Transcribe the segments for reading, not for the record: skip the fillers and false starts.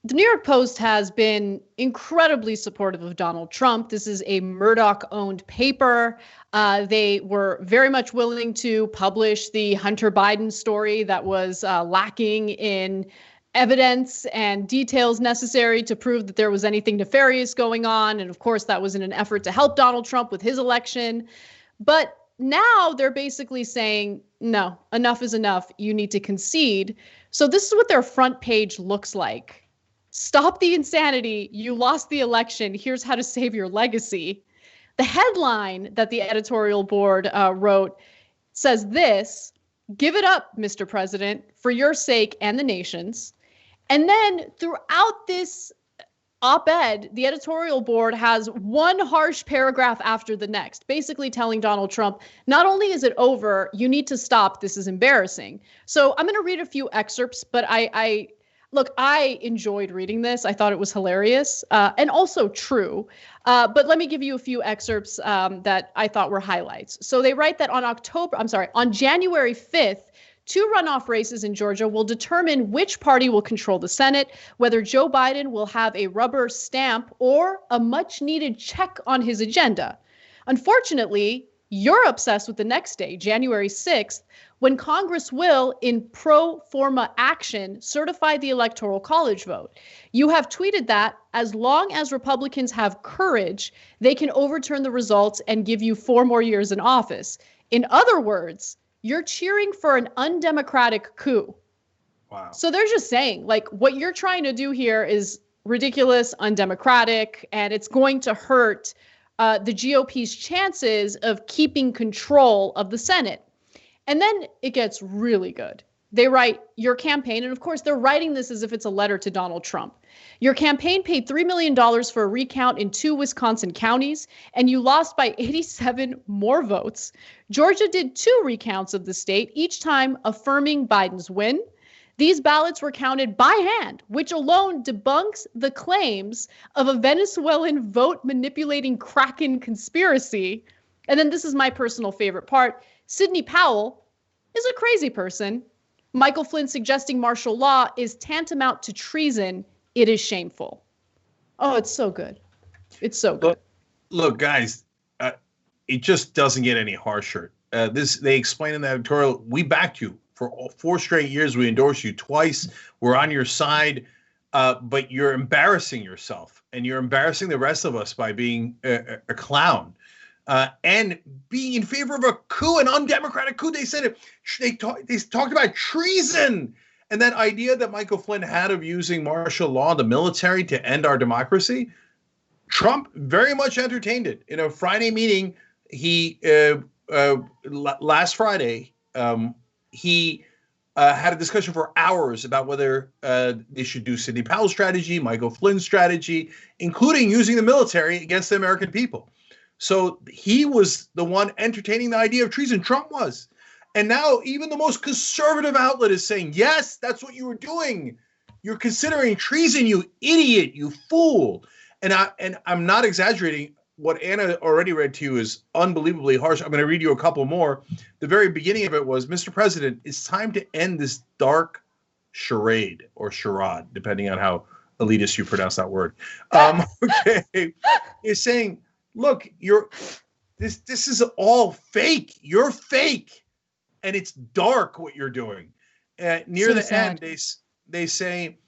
The New York Post has been incredibly supportive of Donald Trump. This is a Murdoch-owned paper. They were very much willing to publish the Hunter Biden story that was lacking in evidence and details necessary to prove that there was anything nefarious going on. And of course, that was in an effort to help Donald Trump with his election. But now they're basically saying, no, enough is enough. You need to concede. So this is what their front page looks like. Stop the insanity. You lost the election. Here's how to save your legacy. The headline that the editorial board wrote says this: give it up, Mr. President, for your sake and the nation's. And then throughout this op-ed, the editorial board has one harsh paragraph after the next, basically telling Donald Trump, not only is it over, you need to stop. This is embarrassing. So I'm going to read a few excerpts, but Look, I enjoyed reading this. I thought it was hilarious and also true. But let me give you a few excerpts that I thought were highlights. So they write that on January 5th, 2 runoff races in Georgia will determine which party will control the Senate, whether Joe Biden will have a rubber stamp or a much needed check on his agenda. Unfortunately, you're obsessed with the next day, January 6th, when Congress will, in pro forma action, certify the Electoral College vote. You have tweeted that as long as Republicans have courage, they can overturn the results and give you 4 more years in office. In other words, you're cheering for an undemocratic coup. Wow. So they're just saying, like, what you're trying to do here is ridiculous, undemocratic, and it's going to hurt the GOP's chances of keeping control of the Senate. And then it gets really good. They write, your campaign, and of course they're writing this as if it's a letter to Donald Trump. Your campaign paid $3 million for a recount in 2 Wisconsin counties, and you lost by 87 more votes. Georgia did 2 recounts of the state, each time affirming Biden's win. These ballots were counted by hand, which alone debunks the claims of a Venezuelan vote manipulating Kraken conspiracy. And then this is my personal favorite part. Sidney Powell is a crazy person. Michael Flynn suggesting martial law is tantamount to treason. It is shameful. Oh, it's so good. It's so good. Look, guys, it just doesn't get any harsher. They explain in the editorial, we backed you for 4 straight years. We endorsed you twice. We're on your side, but you're embarrassing yourself, and you're embarrassing the rest of us by being a clown. And being in favor of a coup, an undemocratic coup. They said it. They talked about treason, and that idea that Michael Flynn had of using martial law, the military, to end our democracy. Trump very much entertained it. In a Friday meeting, last Friday, he had a discussion for hours about whether they should do Sidney Powell's strategy, Michael Flynn's strategy, including using the military against the American people. So he was the one entertaining the idea of treason. Trump was. And now even the most conservative outlet is saying, yes, that's what you were doing. You're considering treason, you idiot, you fool. And I'm not exaggerating. What Anna already read to you is unbelievably harsh. I'm going to read you a couple more. The very beginning of it was, Mr. President, it's time to end this dark charade or charade, depending on how elitist you pronounce that word. Okay. It's saying, look, this is all fake. You're fake, and it's dark what you're doing. Near the end, they say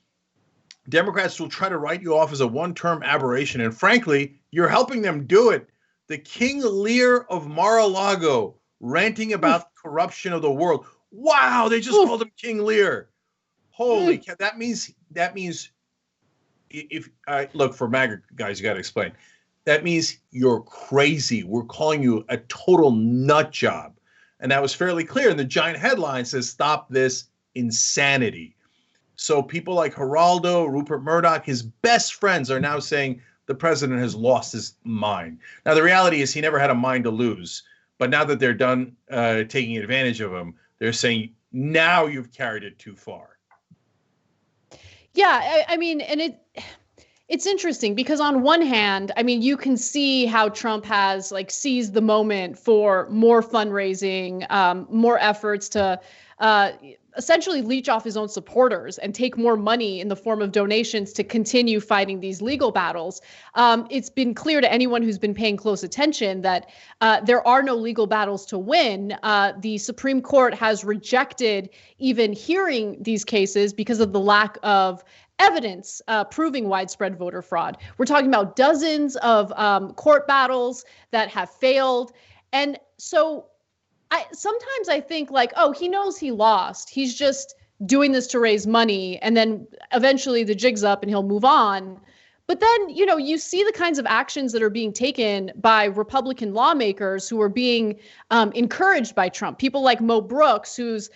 Democrats will try to write you off as a one-term aberration, and frankly, you're helping them do it. The King Lear of Mar-a-Lago ranting about corruption of the world. Wow, they just called him King Lear. Holy cow! That means if look, for MAGA guys, you got to explain. That means you're crazy. We're calling you a total nut job. And that was fairly clear. And the giant headline says, stop this insanity. So people like Geraldo, Rupert Murdoch, his best friends are now saying the president has lost his mind. Now, the reality is he never had a mind to lose. But now that they're done taking advantage of him, they're saying, now you've carried it too far. Yeah, I mean, and it's interesting because on one hand, I mean, you can see how Trump has seized the moment for more fundraising, more efforts to essentially leech off his own supporters and take more money in the form of donations to continue fighting these legal battles. It's been clear to anyone who's been paying close attention that there are no legal battles to win. The Supreme Court has rejected even hearing these cases because of the lack of evidence proving widespread voter fraud. We're talking about dozens of court battles that have failed. And so sometimes I think like, oh, he knows he lost. He's just doing this to raise money. And then eventually the jig's up and he'll move on. But then, you see the kinds of actions that are being taken by Republican lawmakers who are being encouraged by Trump. People like Mo Brooks, who's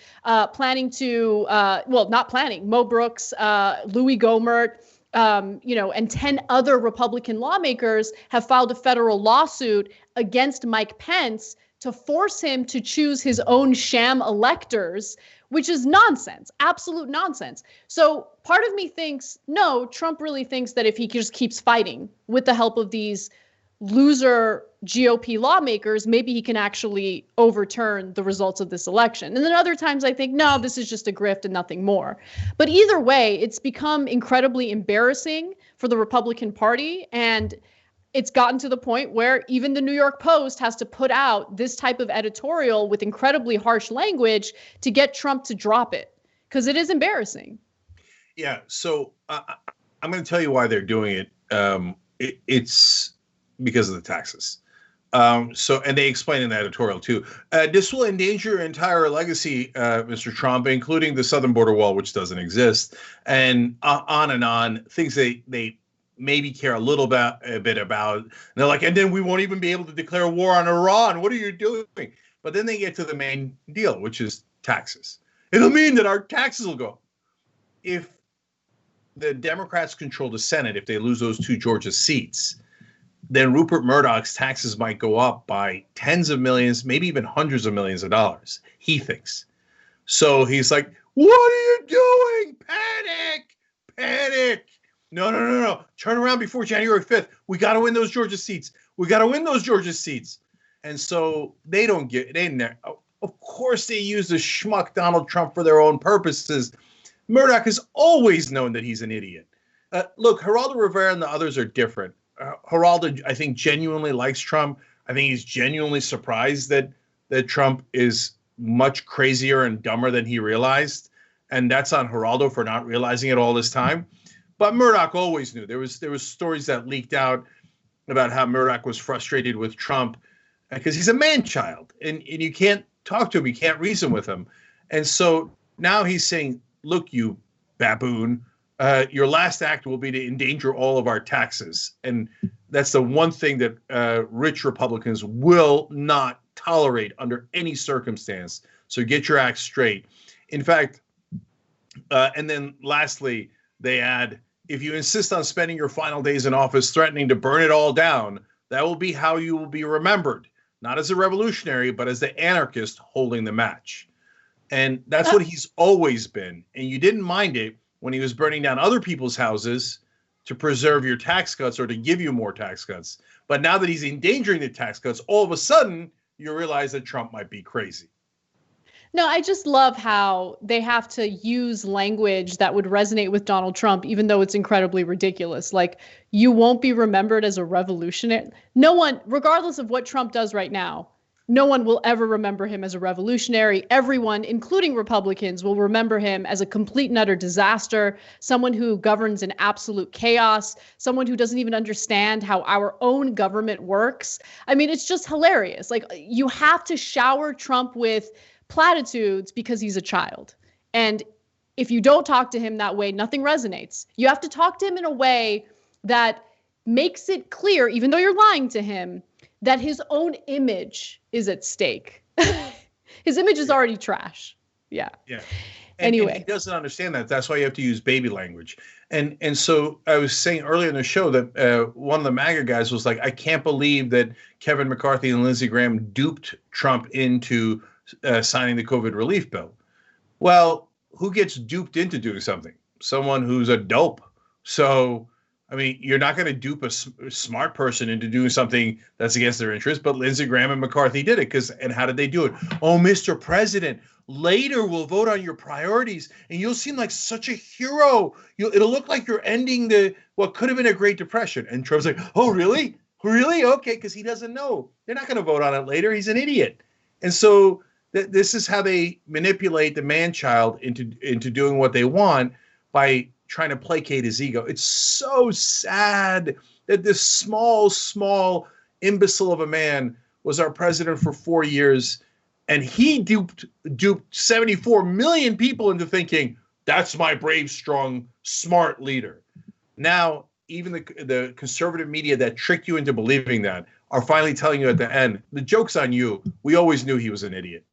planning to, not planning, Mo Brooks, Louis Gohmert, and 10 other Republican lawmakers have filed a federal lawsuit against Mike Pence to force him to choose his own sham electors, which is nonsense, absolute nonsense. So part of me thinks, no, Trump really thinks that if he just keeps fighting with the help of these loser GOP lawmakers, maybe he can actually overturn the results of this election. And then other times I think, no, this is just a grift and nothing more. But either way, it's become incredibly embarrassing for the Republican Party. And it's gotten to the point where even the New York Post has to put out this type of editorial with incredibly harsh language to get Trump to drop it, because it is embarrassing. Yeah. So I'm going to tell you why they're doing it. It's because of the taxes. And they explain in the editorial too. This will endanger your entire legacy, Mr. Trump, including the southern border wall, which doesn't exist, and on. Things they maybe care a bit about. And they're like, and then we won't even be able to declare war on Iran. What are you doing? But then they get to the main deal, which is taxes. It'll mean that our taxes will go. If the Democrats control the Senate, if they lose those 2 Georgia seats, then Rupert Murdoch's taxes might go up by tens of millions, maybe even hundreds of millions of dollars, he thinks. So he's like, what are you doing? Panic. No. Turn around before January 5th. We got to win those Georgia seats. And so of course they use the schmuck Donald Trump for their own purposes. Murdoch has always known that he's an idiot. Look, Geraldo Rivera and the others are different. Geraldo, I think, genuinely likes Trump. I think he's genuinely surprised that Trump is much crazier and dumber than he realized. And that's on Geraldo for not realizing it all this time. But Murdoch always knew. There was stories that leaked out about how Murdoch was frustrated with Trump because he's a man-child, and you can't talk to him, you can't reason with him. And so now he's saying, look, you baboon, your last act will be to endanger all of our taxes. And that's the one thing that rich Republicans will not tolerate under any circumstance. So get your act straight. In fact, and then lastly, they add, if you insist on spending your final days in office threatening to burn it all down, that will be how you will be remembered, not as a revolutionary, but as the anarchist holding the match. And that's what he's always been. And you didn't mind it when he was burning down other people's houses to preserve your tax cuts or to give you more tax cuts. But now that he's endangering the tax cuts, all of a sudden you realize that Trump might be crazy. No, I just love how they have to use language that would resonate with Donald Trump, even though it's incredibly ridiculous. Like, you won't be remembered as a revolutionary. No one, regardless of what Trump does right now, no one will ever remember him as a revolutionary. Everyone, including Republicans, will remember him as a complete and utter disaster, someone who governs in absolute chaos, someone who doesn't even understand how our own government works. I mean, it's just hilarious. Like, you have to shower Trump with platitudes because he's a child. And if you don't talk to him that way, nothing resonates. You have to talk to him in a way that makes it clear, even though you're lying to him, that his own image is at stake. His image is already trash. Yeah. Anyway, and he doesn't understand that. That's why you have to use baby language. And so I was saying earlier in the show that one of the MAGA guys was like, I can't believe that Kevin McCarthy and Lindsey Graham duped Trump into signing the COVID relief bill. Well, who gets duped into doing something? Someone who's a dope. So I mean, you're not going to dupe a smart person into doing something that's against their interest, but Lindsey Graham and McCarthy did it. And how did they do it? Oh, Mr. President, later we'll vote on your priorities, and you'll seem like such a hero. It'll look like you're ending what could have been a Great Depression. And Trump's like, oh, really? Really? Okay, because he doesn't know. They're not going to vote on it later. He's an idiot. And so this is how they manipulate the man-child into doing what they want by trying to placate his ego. It's so sad that this small imbecile of a man was our president for 4 years, and he duped 74 million people into thinking, that's my brave, strong, smart leader. Now, even the conservative media that tricked you into believing that are finally telling you at the end, the joke's on you. We always knew he was an idiot.